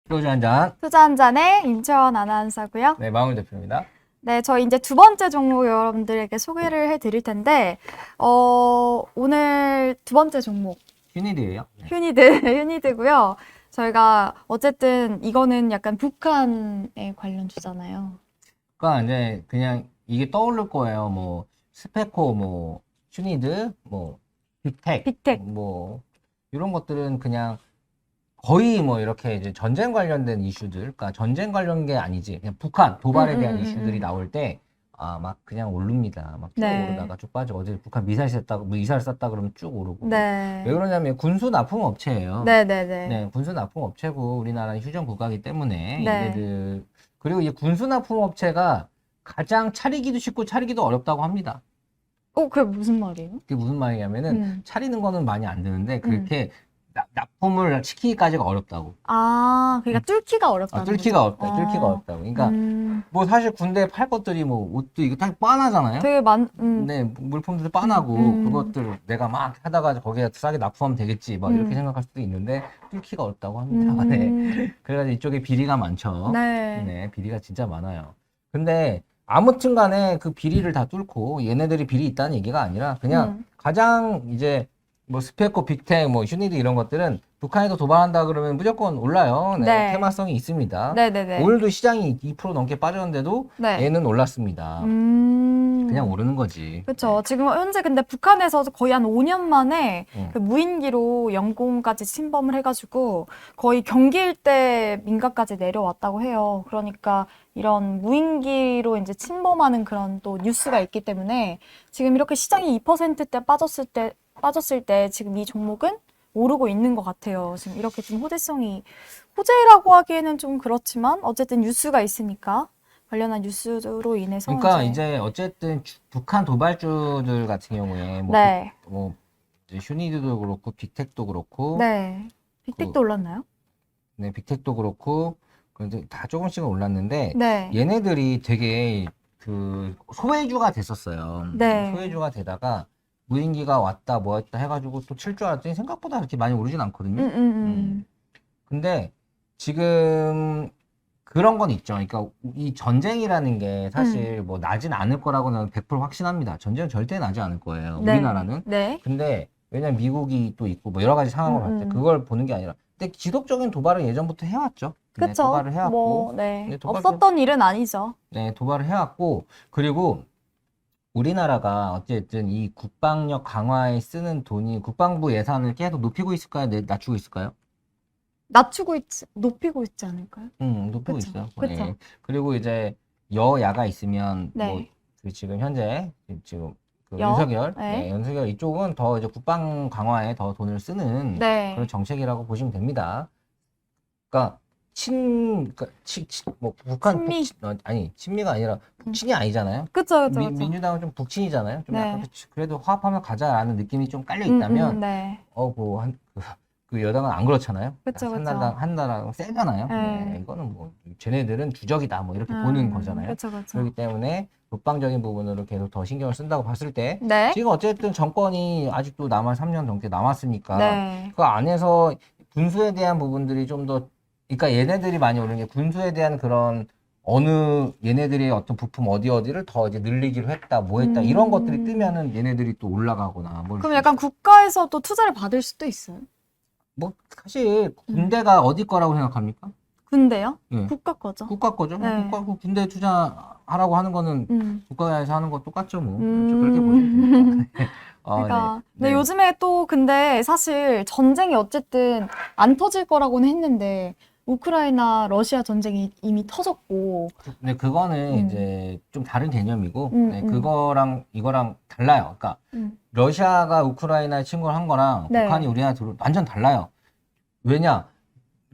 소주 한 잔. 투자 한 잔의 임채원 아나운서고요. 네, 마음을 대표입니다. 네, 저희 이제 두 번째 종목 여러분들에게 소개를 해드릴 텐데, 오늘 두 번째 종목 휴니드예요. 네. 휴니드고요. 저희가 어쨌든 이거는 약간 북한에 관련 주잖아요. 그러니까 이제 그냥 이게 떠오를 거예요. 뭐 스페코, 뭐 휴니드, 뭐 빅텍, 뭐 이런 것들은 그냥 거의 뭐 이렇게 이제 전쟁 관련된 이슈들, 그러니까 전쟁 관련 게 아니지, 그냥 북한 도발에 대한 이슈들이 나올 때, 막 그냥 오릅니다. 막 쭉 네. 오르다가 쭉 빠져. 어제 북한 미사일 쐈다 그러면 쭉 오르고. 네. 왜 그러냐면 군수 납품 업체예요. 네네네. 네, 군수 납품 업체고 우리나라는 휴전 국가이기 때문에 네. 얘네들, 그리고 이 군수 납품 업체가 가장 차리기도 쉽고 차리기도 어렵다고 합니다. 그게 무슨 말이에요? 그게 무슨 말이냐면은 차리는 거는 많이 안 되는데 그렇게 납품을 시키기까지가 어렵다고. 그러니까 뚫기가 어렵다는 뚫기가 거죠? 어렵다. 뚫기가 어렵다고. 그러니까 뭐 사실 군대에 팔 것들이 뭐 옷도 이거 다 빤하잖아요. 되게 네, 물품들도 빤하고 그것들 내가 막 하다가 거기에 싸게 납품하면 되겠지. 막 이렇게 생각할 수도 있는데 뚫기가 어렵다고 합니다. 네. 그래가지고 이쪽에 비리가 많죠. 네. 네, 비리가 진짜 많아요. 근데 아무튼 간에 그 비리를 다 뚫고 얘네들이 비리 있다는 얘기가 아니라 그냥 가장 이제 뭐 스페코, 빅텍, 뭐 휴니드 이런 것들은 북한에도 도발한다 그러면 무조건 올라요. 네, 네. 테마성이 있습니다. 네네네. 오늘도 시장이 2% 넘게 빠졌는데도 네. 얘는 올랐습니다. 그냥 오르는 거지. 그렇죠. 지금 현재 근데 북한에서 거의 한 5년 만에 그 무인기로 영공까지 침범을 해가지고 거의 경기 일대 민가까지 내려왔다고 해요. 그러니까 이런 무인기로 이제 침범하는 그런 또 뉴스가 있기 때문에 지금 이렇게 시장이 2%대 빠졌을 때 지금 이 종목은 오르고 있는 것 같아요. 지금 이렇게 좀 호재라고 하기에는 좀 그렇지만 어쨌든 뉴스가 있으니까 관련한 뉴스로 인해서 그러니까 이제 어쨌든 북한 도발주들 같은 경우에 뭐, 네. 뭐 이제 휴니드도 그렇고 빅텍도 그렇고 네. 빅텍도 올랐나요? 네, 빅텍도 그렇고 그런데 다 조금씩은 올랐는데 네. 얘네들이 되게 그 소외주가 됐었어요. 네. 소외주가 되다가 무인기가 왔다 뭐 했다 해가지고 또 칠 줄 알았더니 생각보다 그렇게 많이 오르진 않거든요. 근데 지금 그런 건 있죠. 그러니까 이 전쟁이라는 게 사실 뭐 나진 않을 거라고는 100% 확신합니다. 전쟁은 절대 나지 않을 거예요. 네. 우리나라는. 네. 근데 왜냐면 미국이 또 있고 뭐 여러 가지 상황을 봤을 때 그걸 보는 게 아니라 근데 지속적인 도발은 예전부터 해왔죠. 네, 그쵸. 도발을 해왔고 뭐, 네. 네, 도발을 없었던 일은 아니죠. 네, 도발을 해왔고 그리고 우리나라가 어쨌든 이 국방력 강화에 쓰는 돈이 국방부 예산을 계속 높이고 있을까요? 낮추고 있을까요? 높이고 있지 않을까요? 높이고 그쵸, 있어요. 그쵸. 네. 그리고 이제 여야가 있으면 네. 뭐 그 지금 현재 지금 그 여? 윤석열, 네. 네, 윤석열 이쪽은 더 이제 국방 강화에 더 돈을 쓰는 네. 그런 정책이라고 보시면 됩니다. 그러니까 뭐 북한 친미. 아니 친미가 아니라 북친이 아니잖아요. 그쵸. 민주당은 좀 북친이잖아요. 좀 네. 약간 그래도 화합하면 가자라는 느낌이 좀 깔려 있다면 네. 그 여당은 안 그렇잖아요. 그쵸. 한나라랑 세잖아요. 네. 네, 이거는 뭐 쟤네들은 주적이다 뭐 이렇게 보는 거잖아요. 그쵸. 그렇기 때문에 국방적인 부분으로 계속 더 신경을 쓴다고 봤을 때 네. 지금 어쨌든 정권이 아직도 3년 넘게 남았으니까 네. 그 안에서 군수에 대한 부분들이 좀 더 그러니까 얘네들이 많이 오는 게 군수에 대한 그런 얘네들의 어떤 부품 어디를 더 이제 늘리기로 했다, 뭐 했다, 이런 것들이 뜨면은 얘네들이 또 올라가거나 뭐. 그럼 약간 국가에서도 투자를 받을 수도 있어요? 뭐, 사실 군대가 어디 거라고 생각합니까? 군대요? 예. 국가 거죠. 국가 거죠. 네. 군대 투자하라고 하는 거는 국가에서 하는 거 똑같죠, 뭐. 그렇게 보시면 됩니다. 그러니까 네. 근데 요즘에 또 근데 사실 전쟁이 어쨌든 안 터질 거라고는 했는데 우크라이나 러시아 전쟁이 이미 터졌고. 근데 그거는 이제 좀 다른 개념이고, 네, 음. 그거랑 이거랑 달라요. 그러니까 러시아가 우크라이나에 침공을 한 거랑 네. 북한이 우리나라에 완전 달라요. 왜냐?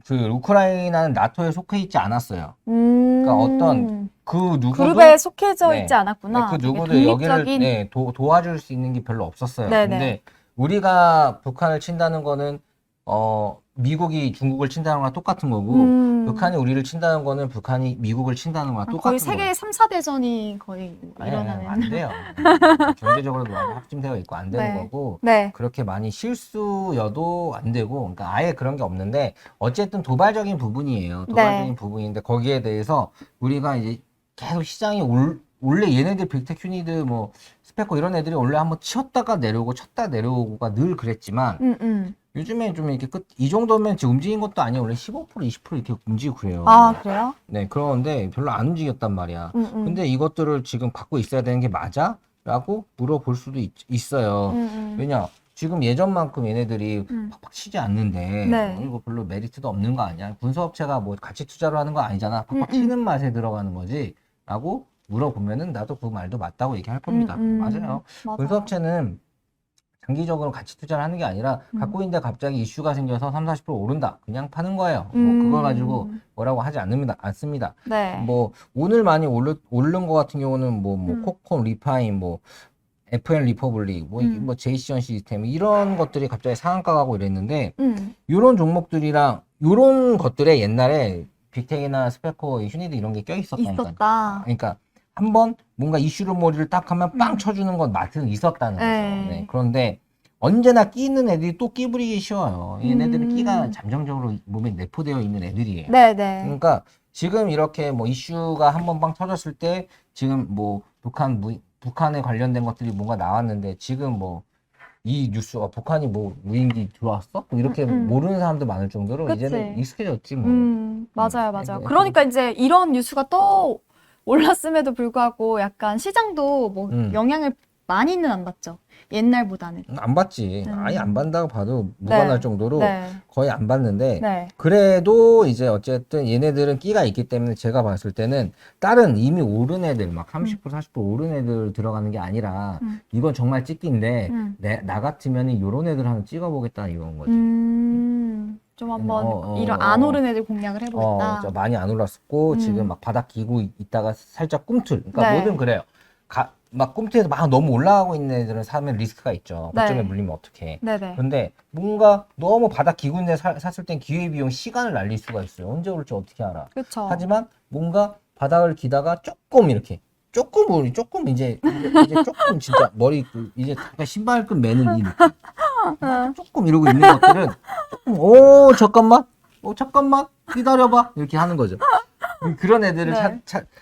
그 우크라이나는 나토에 속해 있지 않았어요. 그러니까 어떤 그 누구도 그룹에 속해져 네. 있지 않았구나. 네, 그 누구도 되게 여기를 독립적인. 도와줄 수 있는 게 별로 없었어요. 네네. 근데 우리가 북한을 친다는 거는 미국이 중국을 친다는 거랑 똑같은 거고, 북한이 우리를 친다는 거는 북한이 미국을 친다는 거랑 똑같은 거의 거예요. 세계 3, 4대전이 거의 아니, 일어나는. 안 돼요. 경제적으로도 많이 확진되어 있고 안 되는 네. 거고, 네. 그렇게 많이 실수여도 안 되고, 그러니까 아예 그런 게 없는데, 어쨌든 도발적인 부분이에요. 도발적인 네. 부분인데, 거기에 대해서 우리가 이제 계속 시장이 원래 얘네들 빅텍 휴니드 뭐 스페코 이런 애들이 원래 한번 치었다가 내려오고 쳤다 내려오고가 늘 그랬지만 요즘에 좀 이렇게 이 정도면 지금 움직인 것도 아니에요. 원래 15% 20% 이렇게 움직이고 그래요. 아, 그래요? 네, 그런데 별로 안 움직였단 말이야. 근데 이것들을 지금 받고 있어야 되는 게 맞아? 라고 물어볼 수도 있어요. 왜냐? 지금 예전만큼 얘네들이 팍팍 치지 않는데 네. 이거 별로 메리트도 없는 거 아니야? 군수업체가 뭐 가치 투자로 하는 거 아니잖아. 팍팍 치는 맛에 들어가는 거지. 라고 물어보면은 나도 그 말도 맞다고 얘기할 겁니다. 맞아요. 군수업체는 장기적으로 가치 투자를 하는 게 아니라 갖고 있는데 갑자기 이슈가 생겨서 30, 40% 오른다. 그냥 파는 거예요. 뭐 그걸 가지고 뭐라고 하지 않습니다. 네. 뭐 오늘 많이 오른 거 같은 경우는 뭐 코콤, 리파인, 뭐 FN 리퍼블릭, 뭐 제이시언 시스템 이런 것들이 갑자기 상한가 가고 이랬는데 이런 종목들이랑 이런 것들에 옛날에 빅텍이나 스페코, 휴니드 이런 게 껴있었다니까. 있었다. 그러니까 한번 뭔가 이슈로 머리를 딱 하면 빵 쳐주는 건 맛은 있었다는 거죠. 네. 그런데 언제나 끼는 애들이 또 끼부리기 쉬워요. 얘네들은 끼가 잠정적으로 몸에 내포되어 있는 애들이에요. 네네. 그러니까 지금 이렇게 뭐 이슈가 한번 빵 터졌을 때 지금 뭐 북한에 관련된 것들이 뭔가 나왔는데 지금 뭐 이 뉴스가 북한이 뭐 무인기 들어왔어? 뭐 이렇게 모르는 사람도 많을 정도로 그치. 이제는 익숙해졌지 뭐. 맞아요, 맞아요. 그러니까 이제 이런 뉴스가 또 올랐음에도 불구하고 약간 시장도 뭐 영향을 많이는 안 받죠. 옛날보다는. 안 받지. 아예 안 받는다고 봐도 무관할 네. 정도로 네. 거의 안 받는데 네. 그래도 이제 어쨌든 얘네들은 끼가 있기 때문에 제가 봤을 때는 다른 이미 오른 애들 막 30% 40% 오른 애들 들어가는 게 아니라 이건 정말 찍기인데 나 같으면 이런 애들 한번 찍어보겠다 이건 거지. 좀 한번 이런 안 오른 애들 공략을 해보겠다. 많이 안 올랐었고 지금 막 바닥 기고 있다가 살짝 꿈틀. 그러니까 네. 뭐든 그래요. 막 꿈틀에서 막 너무 올라가고 있는 애들은 사면 리스크가 있죠. 고점에 네. 물리면 어떡해. 네네. 근데 뭔가 너무 바닥 기고 있는 애 샀을 땐 기회비용 시간을 날릴 수가 있어요. 언제 올지 어떻게 알아. 그쵸. 하지만 뭔가 바닥을 기다가 조금 이렇게 조금 이제 조금 진짜 머리 이제 약간 신발끈 매는 이 느낌. 조금 이러고 있는 것들은 조금 잠깐만 기다려봐 이렇게 하는 거죠. 그런 애들을 네.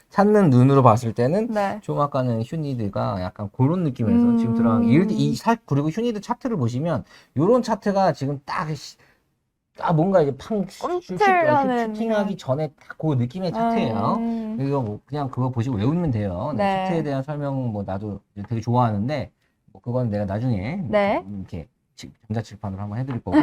찾는 눈으로 봤을 때는 네. 좀 아까는 휴니드가 약간 그런 느낌에서 지금 들어간 그리고 휴니드 차트를 보시면 요런 차트가 지금 딱 뭔가 이제 슈팅하기 전에 딱 그 느낌의 차트예요. 그래서 뭐 그냥 그거 보시고 외우면 돼요. 네. 차트에 대한 설명 뭐 나도 되게 좋아하는데 뭐 그건 내가 나중에 네. 이렇게 전자칠판으로 한번 해드릴 거고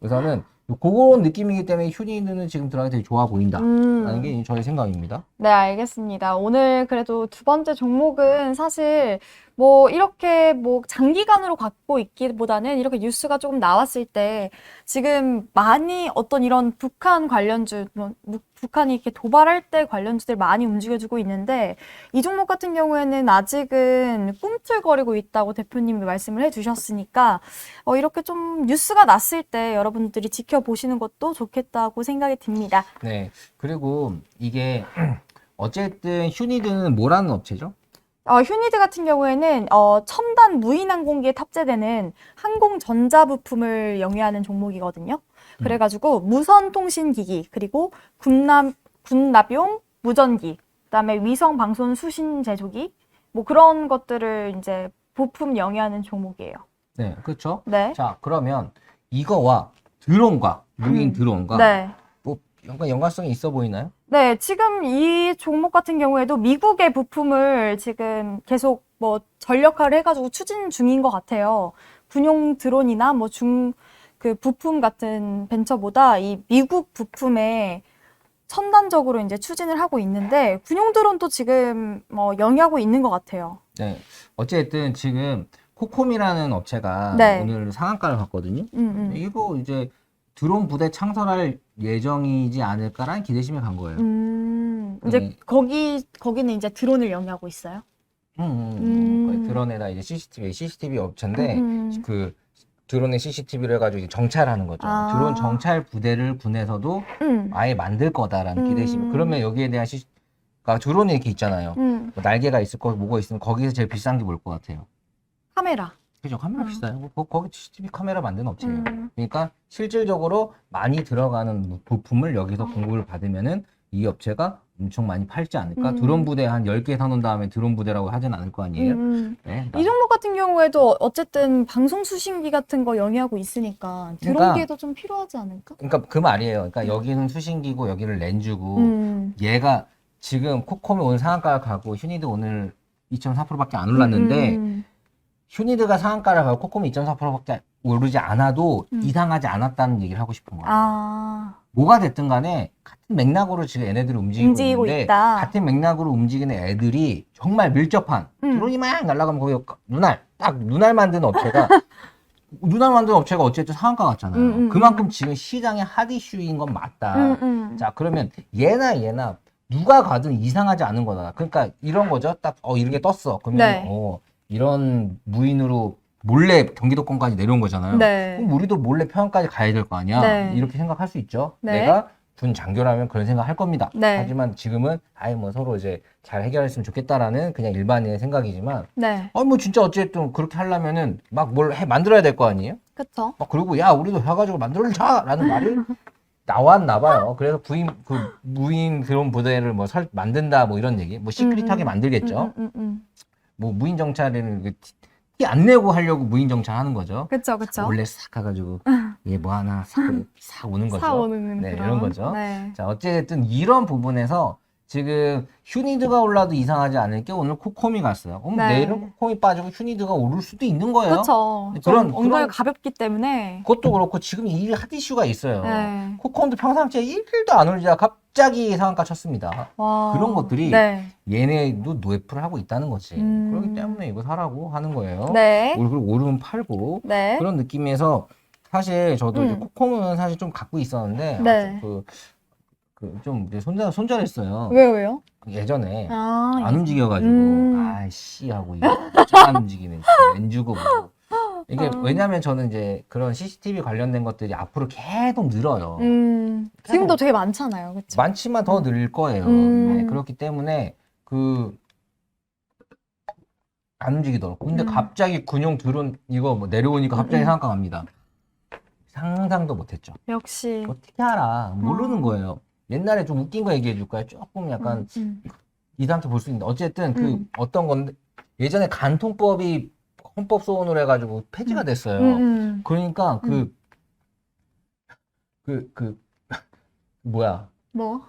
우선은 그런 느낌이기 때문에 휴니드는 지금 들어가기 되게 좋아 보인다라는 게 저의 생각입니다. 네, 알겠습니다. 오늘 그래도 두 번째 종목은 사실 뭐 이렇게 뭐 장기간으로 갖고 있기보다는 이렇게 뉴스가 조금 나왔을 때 지금 많이 어떤 이런 북한 관련주, 북한이 이렇게 도발할 때 관련주들 많이 움직여주고 있는데 이 종목 같은 경우에는 아직은 꿈틀거리고 있다고 대표님이 말씀을 해주셨으니까 이렇게 좀 뉴스가 났을 때 여러분들이 지켜보시는 것도 좋겠다고 생각이 듭니다. 네. 그리고 이게 어쨌든 휴니드는 뭐라는 업체죠? 휴니드 같은 경우에는 첨단 무인항공기에 탑재되는 항공전자부품을 영위하는 종목이거든요. 그래가지고 무선통신기기 그리고 군납용 무전기 그다음에 위성방송 수신 제조기 뭐 그런 것들을 이제 부품 영위하는 종목이에요. 네, 그렇죠. 네. 자, 그러면 이거와 드론과 무인 드론과 네. 뭐 연관성이 있어 보이나요? 네, 지금 이 종목 같은 경우에도 미국의 부품을 지금 계속 뭐 전력화를 해가지고 추진 중인 것 같아요. 군용 드론이나 뭐 그 부품 같은 벤처보다 이 미국 부품에 첨단적으로 이제 추진을 하고 있는데 군용 드론도 지금 영위하고 있는 것 같아요. 네, 어쨌든 지금 코콤이라는 업체가 네. 오늘 상한가를 갔거든요. 이거 이제 드론 부대 창설할 예정이지 않을까라는 기대심에 간 거예요. 이제 거기는 이제 드론을 영위하고 있어요. 거의 드론에다 이제 CCTV 업체인데 그 드론의 CCTV를 해가지고 이제 정찰하는 거죠. 아. 드론 정찰 부대를 군에서도 아예 만들 거다라는 기대심. 그러면 여기에 대한 그러니까 드론이 이렇게 있잖아요. 뭐 날개가 있을 거, 뭐가 있으면 거기서 제일 비싼 게 뭘 것 같아요? 카메라. 그죠? 카메라 비싸요. 거기 CCTV 카메라 만드는 업체예요. 그러니까 실질적으로 많이 들어가는 부품을 여기서 공급을 받으면은 이 업체가 엄청 많이 팔지 않을까? 드론 부대 한 10개 사놓은 다음에 드론 부대라고 하진 않을 거 아니에요? 네, 이 종목 같은 경우에도 어쨌든 방송 수신기 같은 거 영위하고 있으니까 드론기도 좀 필요하지 않을까? 그러니까 그 말이에요. 그러니까 여기는 수신기고 여기는 렌즈고 얘가 지금 코콤이 오늘 상한가를 가고 휴니드 오늘 2.4%밖에 안 올랐는데 휴니드가 상한가를 가고 코콤이 2.4%밖에 오르지 않아도 이상하지 않았다는 얘기를 하고 싶은 거예요. 아, 뭐가 됐든 간에 같은 맥락으로 지금 얘네들이 움직이고 있는데 있다. 같은 맥락으로 움직이는 애들이 정말 밀접한 드론이 막 날아가면 거기 눈알 만드는 업체가 눈알 만드는 업체가 어쨌든 상한가 같잖아요. 그만큼 지금 시장의 핫 이슈인 건 맞다. 자, 그러면 얘나 누가 가든 이상하지 않은 거다. 그러니까 이런 거죠. 딱 이런 게 떴어. 그러면 네. 이런 무인으로 몰래 경기도권까지 내려온 거잖아요. 네. 그럼 우리도 몰래 평양까지 가야 될 거 아니야. 네. 이렇게 생각할 수 있죠. 네. 내가 군 장교라면 그런 생각 할 겁니다. 네. 하지만 지금은 아예 뭐 서로 이제 잘 해결했으면 좋겠다라는 그냥 일반인의 생각이지만 네. 뭐 진짜 어쨌든 그렇게 하려면은 막 뭘 만들어야 될 거 아니에요? 그쵸. 막 그리고 야 우리도 해가지고 만들자라는 말이 나왔나 봐요. 그래서 무인 드론 부대를 뭐 만든다 뭐 이런 얘기, 뭐 시크릿하게 만들겠죠. 뭐 무인 정찰에는 티 안 내고 하려고 무인 정찰하는 거죠. 그쵸. 원래 싹 가가지고 얘 뭐 하나 싹 오는 거죠. 사오는 네, 그런. 이런 거죠. 네. 자, 어쨌든 이런 부분에서 지금 휴니드가 올라도 이상하지 않을 게 오늘 코콤이 갔어요. 그럼 네. 내일은 코콤이 빠지고 휴니드가 오를 수도 있는 거예요. 그쵸. 그런- 좀 엉덩이가 그런- 가볍기 때문에. 그것도 그렇고 지금 이 핫 이슈가 있어요. 네. 코콤도 평상시에 1도 안 올리다가 갑자기 상한가 쳤습니다. 와. 그런 것들이 네. 얘네도 노예프를 하고 있다는 거지. 음. 그렇기 때문에 이거 사라고 하는 거예요. 네. 그리고 오르면 팔고 네. 그런 느낌에서 사실 저도 이제 음. 코콤은 사실 좀 갖고 있었는데 네. 좀 이제 손절했어요. 왜요? 예전에 아, 안 움직여가지고 아이씨 하고 이거 안 움직이네. 렌즈고 뭐. 이게 왜냐면 저는 이제 그런 CCTV 관련된 것들이 앞으로 계속 늘어요. 지금도 되게 많잖아요. 그쵸? 많지만 더 늘 거예요. 네, 그렇기 때문에 안 움직이더라고. 근데 갑자기 군용 드론 이거 뭐 내려오니까 갑자기 상한가 갑니다. 상상도 못했죠. 역시. 어떻게 알아? 모르는 거예요. 옛날에 좀 웃긴 거 얘기해 줄까요? 조금 약간 이상하게 볼 수 있는데 어쨌든 어떤 건데 예전에 간통법이 헌법 소원으로 해가지고 폐지가 됐어요. 그러니까 뭐야 뭐?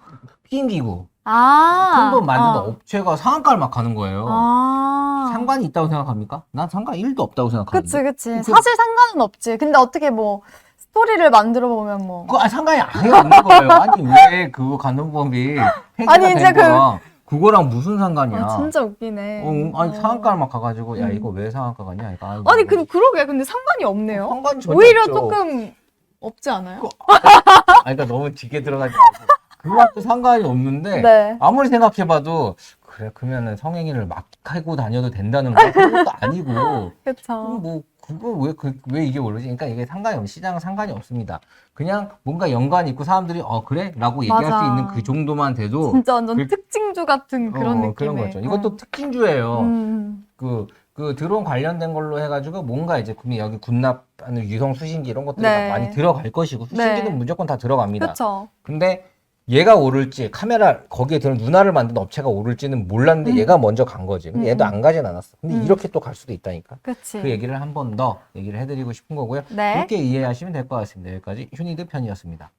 피임기구 아. 큰돈 만드는 업체가 상한가를 막 가는 거예요. 아. 상관이 있다고 생각합니까? 난 상관 1도 없다고 생각하는데. 그치. 사실 상관은 없지. 근데 어떻게 뭐, 스토리를 만들어 보면 뭐. 상관이 아예 없는 거예요. 아니 왜 그거 간통법이 폐지가 아니, 이제 된 거랑 그거랑 무슨 상관이야? 진짜 웃기네. 아니 상한가를 막 가가지고 야 이거 왜 상한가 가냐? 이거 아니, 그러게. 근데 상관이 없네요. 상관이 전혀 오히려 없죠. 조금 없지 않아요? 그러니까 너무 짙게 들어가지 말고 그것도 상관이 없는데 네. 아무리 생각해봐도 그래 그러면은 성행위를 막 하고 다녀도 된다는 거 그것도 아니고 그쵸. 뭐 그거 왜 이게 모르지? 그러니까 이게 상관이 없 시장은 상관이 없습니다. 그냥 뭔가 연관이 있고 사람들이 그래라고 얘기할 맞아. 수 있는 그 정도만 돼도 진짜 완전 특징주 같은 그런 느낌의. 그런 거죠. 이것도 특징주예요. 음. 그 드론 관련된 걸로 해가지고 뭔가 이제 여기 군납하는 유성 수신기 이런 것들이 네. 많이 들어갈 것이고 수신기는 네. 무조건 다 들어갑니다. 그쵸. 근데 얘가 오를지 카메라 거기에 들은 눈알을 만든 업체가 오를지는 몰랐는데 얘가 먼저 간 거지. 근데 얘도 안 가진 않았어. 근데 이렇게 또 갈 수도 있다니까. 그치. 그 얘기를 한 번 더 얘기를 해드리고 싶은 거고요. 네. 그렇게 이해하시면 될 것 같습니다. 여기까지 휴니드 편이었습니다.